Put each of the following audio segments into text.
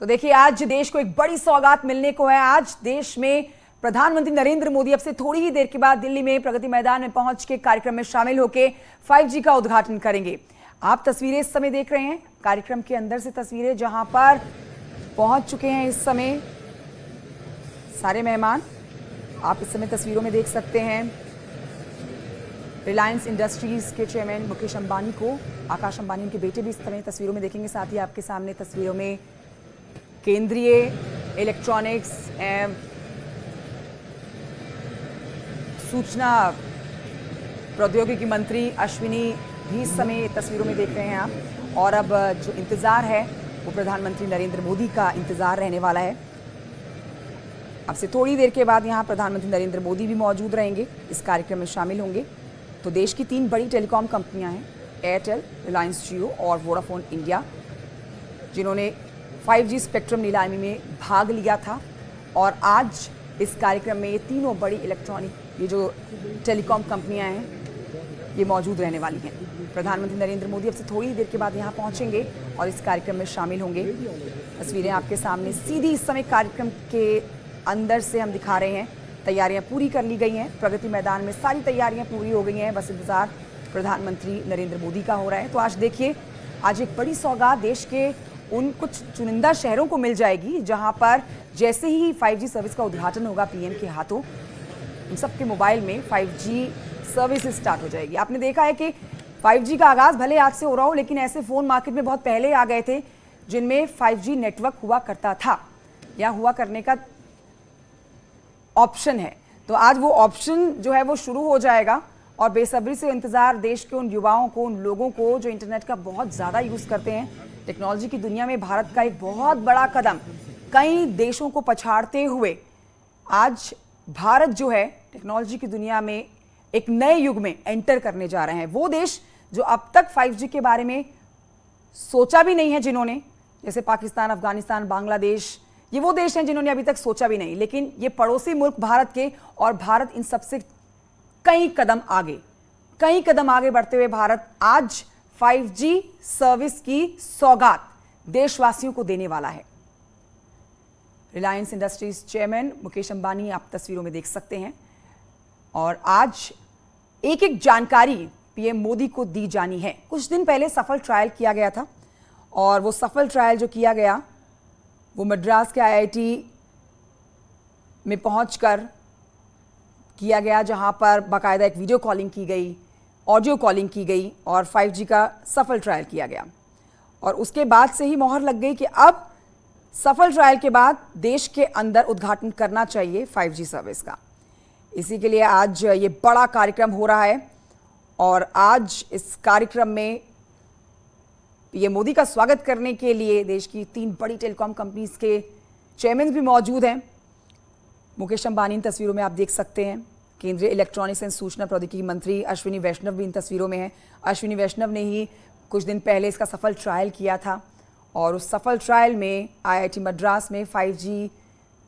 तो देखिए, आज देश को एक बड़ी सौगात मिलने को है। आज देश में प्रधानमंत्री नरेंद्र मोदी अब से थोड़ी ही देर के बाद दिल्ली में प्रगति मैदान में पहुंच के कार्यक्रम में शामिल होकर 5G का उद्घाटन करेंगे। आप तस्वीरें इस समय देख रहे हैं, कार्यक्रम के अंदर से तस्वीरें, जहां पर पहुंच चुके हैं इस समय सारे मेहमान। आप इस समय तस्वीरों में देख सकते हैं रिलायंस इंडस्ट्रीज के चेयरमैन मुकेश अंबानी को, आकाश अंबानी उनके बेटे भी इस समय तस्वीरों में देखेंगे। साथ ही आपके सामने तस्वीरों में केंद्रीय इलेक्ट्रॉनिक्स एवं सूचना प्रौद्योगिकी मंत्री अश्विनी भी इस समय तस्वीरों में देख रहे हैं आप। और अब जो इंतजार है वो प्रधानमंत्री नरेंद्र मोदी का इंतजार रहने वाला है। अब से थोड़ी देर के बाद यहाँ प्रधानमंत्री नरेंद्र मोदी भी मौजूद रहेंगे, इस कार्यक्रम में शामिल होंगे। तो देश की 3 बड़ी टेलीकॉम कंपनियां हैं, एयरटेल, रिलायंस जियो और वोडाफोन इंडिया, जिन्होंने 5G स्पेक्ट्रम नीलामी में भाग लिया था। और आज इस कार्यक्रम में ये तीनों बड़ी ये जो टेलीकॉम कंपनियां हैं ये मौजूद रहने वाली हैं। प्रधानमंत्री नरेंद्र मोदी अब से थोड़ी देर के बाद यहाँ पहुँचेंगे और इस कार्यक्रम में शामिल होंगे। तस्वीरें आपके सामने सीधी इस समय कार्यक्रम के अंदर से हम दिखा रहे हैं। तैयारियां पूरी कर ली गई हैं, प्रगति मैदान में सारी तैयारियां पूरी हो गई हैं, बस इंतजार प्रधानमंत्री नरेंद्र मोदी का हो रहा है। तो आज देखिए, आज एक बड़ी सौगात देश के उन कुछ चुनिंदा शहरों को मिल जाएगी, जहां पर जैसे ही 5G सर्विस का उद्घाटन होगा पीएम के हाथों, उन सबके मोबाइल में 5G सर्विस स्टार्ट हो जाएगी। आपने देखा है कि 5G का आगाज भले आज से हो रहा हो, लेकिन ऐसे फ़ोन मार्केट में बहुत पहले आ गए थे जिनमें 5G नेटवर्क हुआ करता था या हुआ करने का ऑप्शन है। तो आज वो ऑप्शन जो है वो शुरू हो जाएगा और बेसब्री से इंतज़ार देश के उन युवाओं को, उन लोगों को जो इंटरनेट का बहुत ज़्यादा यूज़ करते हैं। टेक्नोलॉजी की दुनिया में भारत का एक बहुत बड़ा कदम, कई देशों को पछाड़ते हुए आज भारत जो है टेक्नोलॉजी की दुनिया में एक नए युग में एंटर करने जा रहे हैं। वो देश जो अब तक 5G के बारे में सोचा भी नहीं है, जिन्होंने, जैसे पाकिस्तान, अफगानिस्तान, बांग्लादेश, ये वो देश हैं जिन्होंने अभी तक सोचा भी नहीं, लेकिन ये पड़ोसी मुल्क भारत के, और भारत इन सबसे कई कदम आगे बढ़ते हुए भारत आज 5G सर्विस की सौगात देशवासियों को देने वाला है। रिलायंस इंडस्ट्रीज चेयरमैन मुकेश अंबानी आप तस्वीरों में देख सकते हैं। और आज एक एक जानकारी पीएम मोदी को दी जानी है। कुछ दिन पहले सफल ट्रायल किया गया था और वो सफल ट्रायल जो किया गया वो मद्रास के IIT में पहुंचकर किया गया, जहां पर बाकायदा एक वीडियो कॉलिंग की गई, ऑडियो कॉलिंग की गई और 5G का सफल ट्रायल किया गया। और उसके बाद से ही मोहर लग गई कि अब सफल ट्रायल के बाद देश के अंदर उद्घाटन करना चाहिए 5G सर्विस का। इसी के लिए आज ये बड़ा कार्यक्रम हो रहा है और आज इस कार्यक्रम में पीएम मोदी का स्वागत करने के लिए देश की 3 बड़ी टेलीकॉम कंपनीज के चेयरमैन भी मौजूद हैं। मुकेश अंबानी इन तस्वीरों में आप देख सकते हैं। केंद्रीय इलेक्ट्रॉनिक्स एंड सूचना प्रौद्योगिकी मंत्री अश्विनी वैष्णव भी इन तस्वीरों में हैं। अश्विनी वैष्णव ने ही कुछ दिन पहले इसका सफल ट्रायल किया था और उस सफल ट्रायल में IIT मद्रास में 5G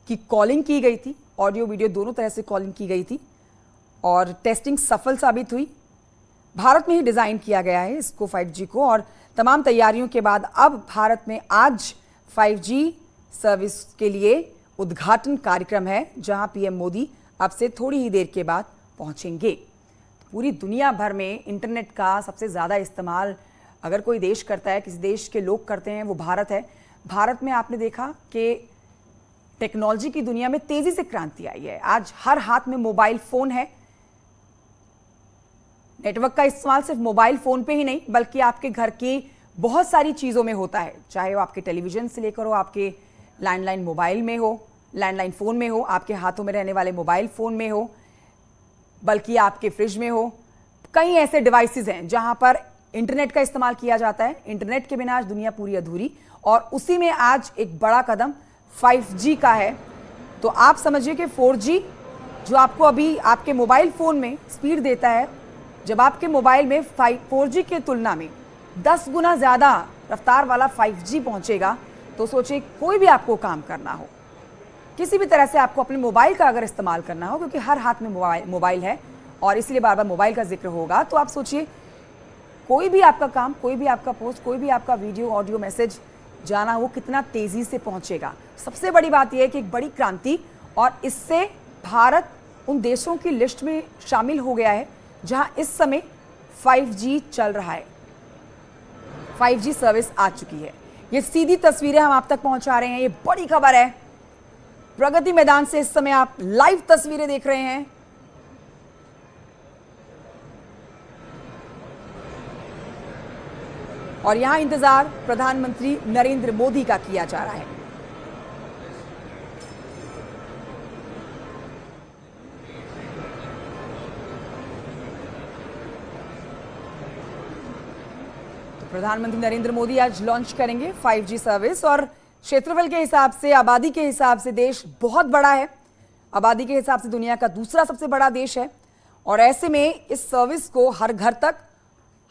की कॉलिंग की गई थी, ऑडियो वीडियो दोनों तरह से कॉलिंग की गई थी और टेस्टिंग सफल साबित हुई। भारत में ही डिज़ाइन किया गया है इसको 5G को और तमाम तैयारियों के बाद अब भारत में आज 5G सर्विस के लिए उद्घाटन कार्यक्रम है, जहां पीएम मोदी अब से थोड़ी ही देर के बाद पहुंचेंगे। पूरी दुनिया भर में इंटरनेट का सबसे ज़्यादा इस्तेमाल अगर कोई देश करता है, किसी देश के लोग करते हैं, वो भारत है। भारत में आपने देखा कि टेक्नोलॉजी की दुनिया में तेज़ी से क्रांति आई है। आज हर हाथ में मोबाइल फ़ोन है। नेटवर्क का इस्तेमाल सिर्फ मोबाइल फ़ोन पे ही नहीं बल्कि आपके घर की बहुत सारी चीज़ों में होता है, चाहे वो आपके टेलीविज़न से लेकर हो, आपके लैंडलाइन मोबाइल में हो, लैंडलाइन फ़ोन में हो, आपके हाथों में रहने वाले मोबाइल फ़ोन में हो, बल्कि आपके फ्रिज में हो। कई ऐसे डिवाइसेस हैं जहां पर इंटरनेट का इस्तेमाल किया जाता है। इंटरनेट के बिना आज दुनिया पूरी अधूरी, और उसी में आज एक बड़ा कदम 5G का है। तो आप समझिए कि 4G जो आपको अभी आपके मोबाइल फ़ोन में स्पीड देता है, जब आपके मोबाइल में 4G की तुलना में 10 गुना ज़्यादा रफ्तार वाला 5G पहुंचेगा, तो सोचिए कोई भी आपको काम करना हो, किसी भी तरह से आपको अपने मोबाइल का अगर इस्तेमाल करना हो, क्योंकि हर हाथ में मोबाइल है और इसलिए बार बार मोबाइल का जिक्र होगा, तो आप सोचिए कोई भी आपका काम, कोई भी आपका पोस्ट, कोई भी आपका वीडियो, ऑडियो, मैसेज जाना वो कितना तेजी से पहुंचेगा। सबसे बड़ी बात यह है कि एक बड़ी क्रांति, और इससे भारत उन देशों की लिस्ट में शामिल हो गया है जहां इस समय 5G चल रहा है, 5G सर्विस आ चुकी है। ये सीधी तस्वीरें हम आप तक पहुंचा रहे हैं, ये बड़ी खबर है। प्रगति मैदान से इस समय आप लाइव तस्वीरें देख रहे हैं। और यहां इंतजार प्रधानमंत्री नरेंद्र मोदी का किया जा रहा है। तो प्रधानमंत्री नरेंद्र मोदी आज लॉन्च करेंगे 5G सर्विस। और क्षेत्रफल के हिसाब से, आबादी के हिसाब से देश बहुत बड़ा है, आबादी के हिसाब से दुनिया का दूसरा सबसे बड़ा देश है। और ऐसे में इस सर्विस को हर घर तक,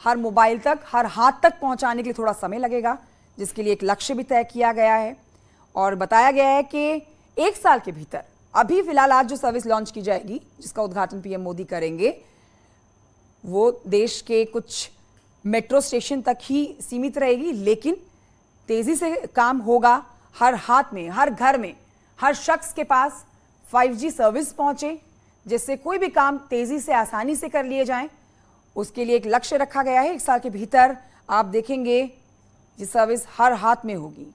हर मोबाइल तक, हर हाथ तक पहुंचाने के लिए थोड़ा समय लगेगा, जिसके लिए एक लक्ष्य भी तय किया गया है। और बताया गया है कि 1 साल के भीतर, अभी फिलहाल आज जो सर्विस लॉन्च की जाएगी, जिसका उद्घाटन पीएम मोदी करेंगे, वो देश के कुछ मेट्रो स्टेशन तक ही सीमित रहेगी, लेकिन तेजी से काम होगा। हर हाथ में, हर घर में, हर शख्स के पास 5G सर्विस पहुंचे, जिससे कोई भी काम तेजी से, आसानी से कर लिए जाएं। उसके लिए एक लक्ष्य रखा गया है। 1 साल के भीतर आप देखेंगे ये सर्विस हर हाथ में होगी।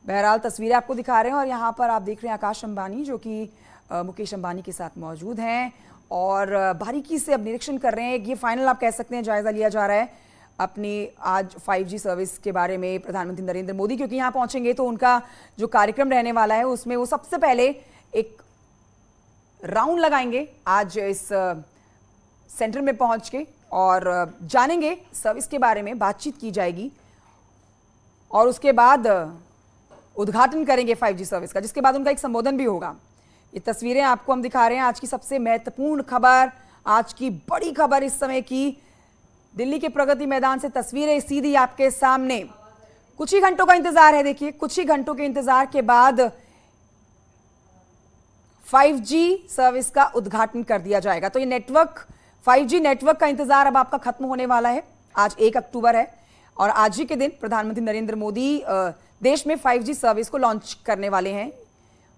बहरहाल तस्वीरें आपको दिखा रहे हैं, और यहाँ पर आप देख रहे हैं आकाश अंबानी, जो कि मुकेश अंबानी के साथ मौजूद हैं और बारीकी से अब निरीक्षण कर रहे हैं। ये फाइनल आप कह सकते हैं जायजा लिया जा रहा है अपनी आज 5G सर्विस के बारे में। प्रधानमंत्री नरेंद्र मोदी क्योंकि यहाँ पहुंचेंगे तो उनका जो कार्यक्रम रहने वाला है उसमें वो सबसे पहले एक राउंड लगाएंगे आज इस सेंटर में पहुंच के, और जानेंगे सर्विस के बारे में, बातचीत की जाएगी और उसके बाद उद्घाटन करेंगे 5G सर्विस का, जिसके बाद उनका एक संबोधन भी होगा। ये तस्वीरें आपको हम दिखा रहे हैं। आज की सबसे महत्वपूर्ण खबर, आज की बड़ी खबर इस समय की, दिल्ली के प्रगति मैदान से तस्वीरें सीधी आपके सामने। कुछ ही घंटों का इंतजार है। देखिए, कुछ ही घंटों के इंतजार के बाद 5G सर्विस का उद्घाटन कर दिया जाएगा। तो ये नेटवर्क, 5G नेटवर्क का इंतजार अब आपका खत्म होने वाला है। आज 1 अक्टूबर है और आज ही के दिन प्रधानमंत्री नरेंद्र मोदी देश में 5G सर्विस को लॉन्च करने वाले हैं,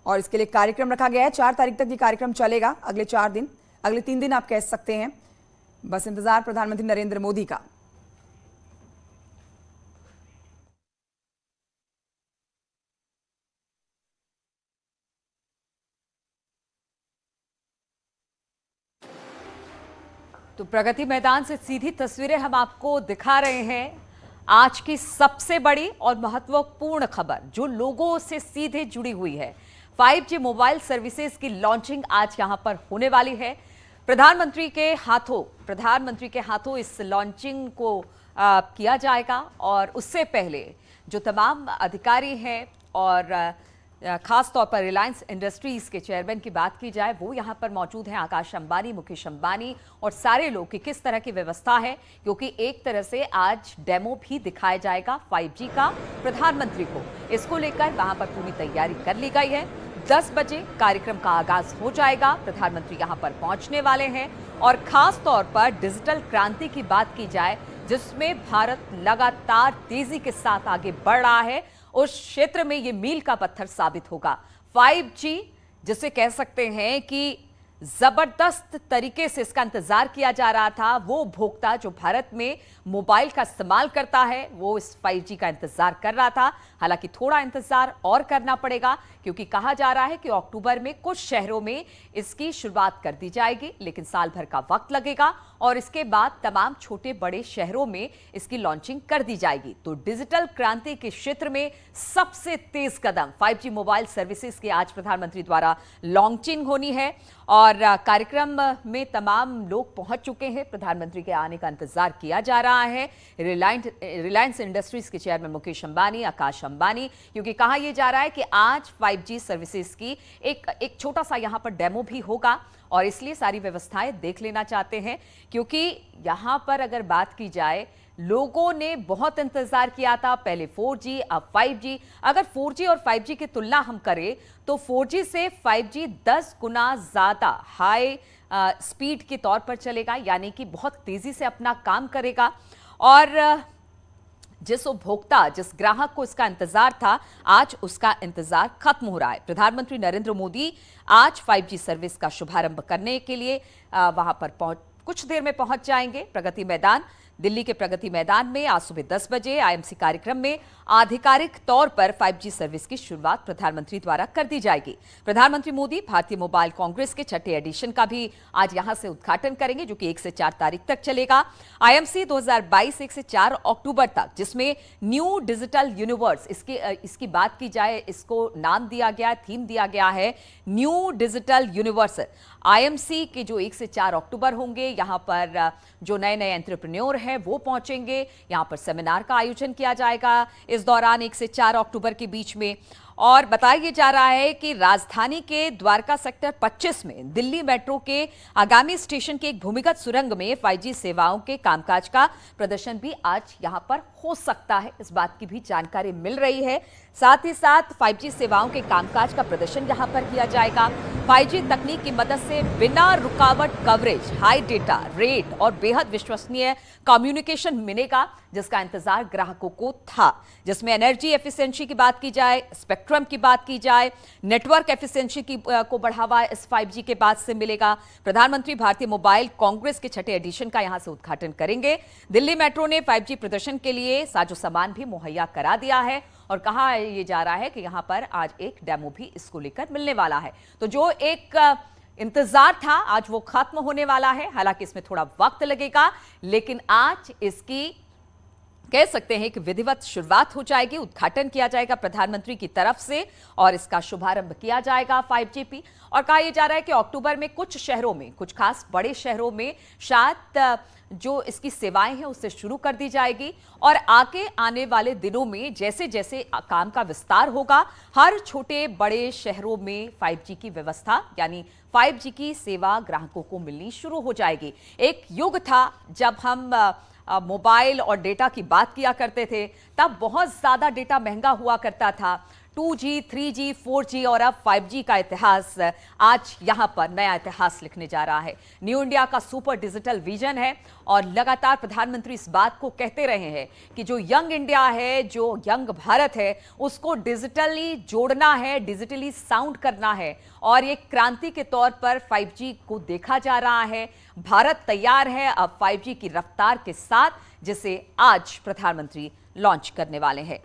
और इसके लिए कार्यक्रम रखा गया है। 4 तारीख तक ये कार्यक्रम चलेगा, अगले 4 दिन, अगले 3 दिन आप कह सकते हैं। बस इंतजार प्रधानमंत्री नरेंद्र मोदी का। तो प्रगति मैदान से सीधी तस्वीरें हम आपको दिखा रहे हैं। आज की सबसे बड़ी और महत्वपूर्ण खबर जो लोगों से सीधे जुड़ी हुई है, 5G मोबाइल सर्विसेज की लॉन्चिंग आज यहां पर होने वाली है। प्रधानमंत्री के हाथों इस लॉन्चिंग को किया जाएगा। और उससे पहले जो तमाम अधिकारी हैं, और खास तौर पर रिलायंस इंडस्ट्रीज के चेयरमैन की बात की जाए, वो यहाँ पर मौजूद हैं, आकाश अंबानी, मुकेश अंबानी और सारे लोग की किस तरह की व्यवस्था है, क्योंकि एक तरह से आज डेमो भी दिखाया जाएगा 5G का प्रधानमंत्री को। इसको लेकर वहां पर पूरी तैयारी कर ली गई है। 10 बजे कार्यक्रम का आगाज हो जाएगा। प्रधानमंत्री यहां पर पहुंचने वाले हैं, और खास तौर पर डिजिटल क्रांति की बात की जाए, जिसमें भारत लगातार तेजी के साथ आगे बढ़ रहा है, उस क्षेत्र में ये मील का पत्थर साबित होगा। 5G जिसे कह सकते हैं कि जबरदस्त तरीके से इसका इंतजार किया जा रहा था, वो उपभोक्ता जो भारत में मोबाइल का इस्तेमाल करता है वो इस 5G का इंतजार कर रहा था। हालांकि थोड़ा इंतजार और करना पड़ेगा, क्योंकि कहा जा रहा है कि अक्टूबर में कुछ शहरों में इसकी शुरुआत कर दी जाएगी, लेकिन साल भर का वक्त लगेगा और इसके बाद तमाम छोटे बड़े शहरों में इसकी लॉन्चिंग कर दी जाएगी। तो डिजिटल क्रांति के क्षेत्र में सबसे तेज कदम 5G मोबाइल सर्विसेज की आज प्रधानमंत्री द्वारा लॉन्चिंग होनी है, और कार्यक्रम में तमाम लोग पहुंच चुके हैं। प्रधानमंत्री के आने का इंतजार किया जा रहा है। रिलायंस इंडस्ट्रीज के चेयरमैन मुकेश अंबानी, आकाश अंबानी, क्योंकि कहा यह जा रहा है कि आज 5G सर्विसेज की एक छोटा सा यहां पर डेमो भी होगा, और इसलिए सारी व्यवस्थाएं देख लेना चाहते हैं। क्योंकि यहां पर अगर बात की जाए, लोगों ने बहुत इंतजार किया था, पहले 4G अब 5G। अगर 4G और 5G की तुलना हम करें तो 4G से 5G 10 गुना ज्यादा हाई स्पीड के तौर पर चलेगा, यानी कि बहुत तेजी से अपना काम करेगा। और जिस उपभोक्ता, जिस ग्राहक को इसका इंतजार था, आज उसका इंतजार खत्म हो रहा है। प्रधानमंत्री नरेंद्र मोदी आज 5G सर्विस का शुभारंभ करने के लिए वहां पर कुछ देर में पहुंच जाएंगे। प्रगति मैदान, दिल्ली के प्रगति मैदान में आज सुबह 10 बजे आईएमसी कार्यक्रम में आधिकारिक तौर पर 5G सर्विस की शुरुआत प्रधानमंत्री द्वारा कर दी जाएगी। प्रधानमंत्री मोदी भारतीय मोबाइल कांग्रेस के 6ठे एडिशन का भी आज यहां से उद्घाटन करेंगे, जो कि 1 से 4 तारीख तक चलेगा। आईएमसी 2022 1 से 4 अक्टूबर तक, जिसमें न्यू डिजिटल यूनिवर्स, इसकी बात की जाए, इसको नाम दिया गया, थीम दिया गया है न्यू डिजिटल यूनिवर्स। आईएमसी के जो 1 से 4 अक्टूबर होंगे, यहां पर जो नए नए एंटरप्रेन्योर हैं वो पहुंचेंगे। यहां पर सेमिनार का आयोजन किया जाएगा इस दौरान 1 से 4 अक्टूबर के बीच में। और बताया जा रहा है कि राजधानी के द्वारका सेक्टर 25 में दिल्ली मेट्रो के आगामी स्टेशन के एक भूमिगत सुरंग में 5G सेवाओं के कामकाज का प्रदर्शन भी आज यहां पर हो सकता है, इस बात की भी जानकारी मिल रही है। साथ ही साथ 5G सेवाओं के कामकाज का प्रदर्शन यहां पर किया जाएगा। 5G तकनीक की मदद से बिना रुकावट कवरेज, हाई डेटा रेट और बेहद विश्वसनीय कम्युनिकेशन मिलेगा, जिसका इंतजार ग्राहकों को था। जिसमें एनर्जी एफिशिएंसी की बात की जाए, स्पेक्ट्रम की बात की जाए, नेटवर्क एफिशिएंसी को बढ़ावा इस 5G के बाद से मिलेगा। प्रधानमंत्री भारतीय मोबाइल कांग्रेस के 6ठे एडिशन का यहां से उद्घाटन करेंगे। दिल्ली मेट्रो ने 5G प्रदर्शन के लिए साजो सामान भी मुहैया करा दिया है और कहा यह जा रहा है कि यहां पर आज एक डेमो भी इसको लेकर मिलने वाला है। तो जो एक इंतजार था आज वो खत्म होने वाला है। हालांकि इसमें थोड़ा वक्त लगेगा, लेकिन आज इसकी कह सकते हैं कि विधिवत शुरुआत हो जाएगी, उद्घाटन किया जाएगा प्रधानमंत्री की तरफ से और इसका शुभारंभ किया जाएगा 5G। और कहा यह जा रहा है कि अक्टूबर में कुछ शहरों में, कुछ खास बड़े शहरों में शायद जो इसकी सेवाएं हैं उससे शुरू कर दी जाएगी और आगे आने वाले दिनों में जैसे जैसे काम का विस्तार होगा, हर छोटे बड़े शहरों में 5G की व्यवस्था यानी 5G की सेवा ग्राहकों को मिलनी शुरू हो जाएगी। एक युग था जब हम मोबाइल और डेटा की बात किया करते थे, तब बहुत ज्यादा डेटा महंगा हुआ करता था। 2G, 3G, 4G और अब 5G का इतिहास आज यहां पर नया इतिहास लिखने जा रहा है। न्यू इंडिया का सुपर डिजिटल विजन है और लगातार प्रधानमंत्री इस बात को कहते रहे हैं कि जो यंग इंडिया है, जो यंग भारत है, उसको डिजिटली जोड़ना है, डिजिटली साउंड करना है और एक क्रांति के तौर पर 5G को देखा जा रहा है। भारत तैयार है अब 5G की रफ्तार के साथ, जिसे आज प्रधानमंत्री लॉन्च करने वाले हैं।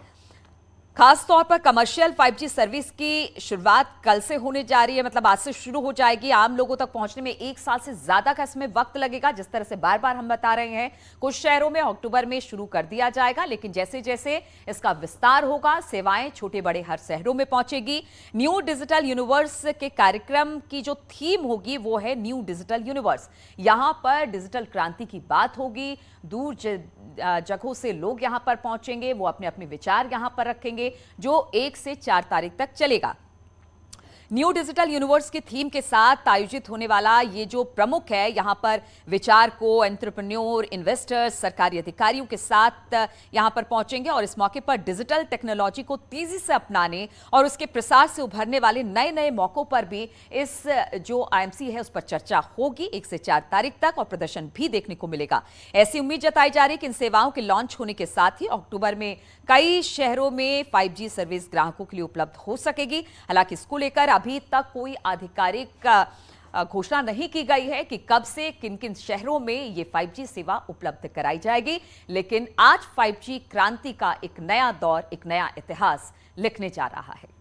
खास तौर पर कमर्शियल 5G सर्विस की शुरुआत कल से होने जा रही है, मतलब आज से शुरू हो जाएगी। आम लोगों तक पहुंचने में 1 साल से ज्यादा का इसमें वक्त लगेगा, जिस तरह से बार बार हम बता रहे हैं। कुछ शहरों में अक्टूबर में शुरू कर दिया जाएगा, लेकिन जैसे जैसे इसका विस्तार होगा, सेवाएं छोटे बड़े हर शहरों में पहुंचेगी। न्यू डिजिटल यूनिवर्स के कार्यक्रम की जो थीम होगी वो है न्यू डिजिटल यूनिवर्स। यहां पर डिजिटल क्रांति की बात होगी, दूर जगहों से लोग यहां पर पहुंचेंगे, वो अपने अपने विचार यहां पर रखेंगे, जो 1 से 4 तारीख तक चलेगा। न्यू डिजिटल यूनिवर्स की थीम के साथ आयोजित होने वाला ये जो प्रमुख है, यहां पर विचारकों, एंटरप्रेन्योर, इन्वेस्टर्स, सरकारी अधिकारियों के साथ यहां पर पहुंचेंगे और इस मौके पर डिजिटल टेक्नोलॉजी को तेजी से अपनाने और उसके प्रसार से उभरने वाले नए नए मौकों पर भी इस जो आईएमसी है उस पर चर्चा होगी 1 से 4 तारीख तक और प्रदर्शन भी देखने को मिलेगा। ऐसी उम्मीद जताई जा रही है कि इन सेवाओं के लॉन्च होने के साथ ही अक्टूबर में कई शहरों में 5G सर्विस ग्राहकों के लिए उपलब्ध हो सकेगी। हालांकि इसको लेकर अभी तक कोई आधिकारिक घोषणा नहीं की गई है कि कब से किन किन शहरों में ये 5G सेवा उपलब्ध कराई जाएगी, लेकिन आज 5G क्रांति का एक नया दौर, एक नया इतिहास लिखने जा रहा है।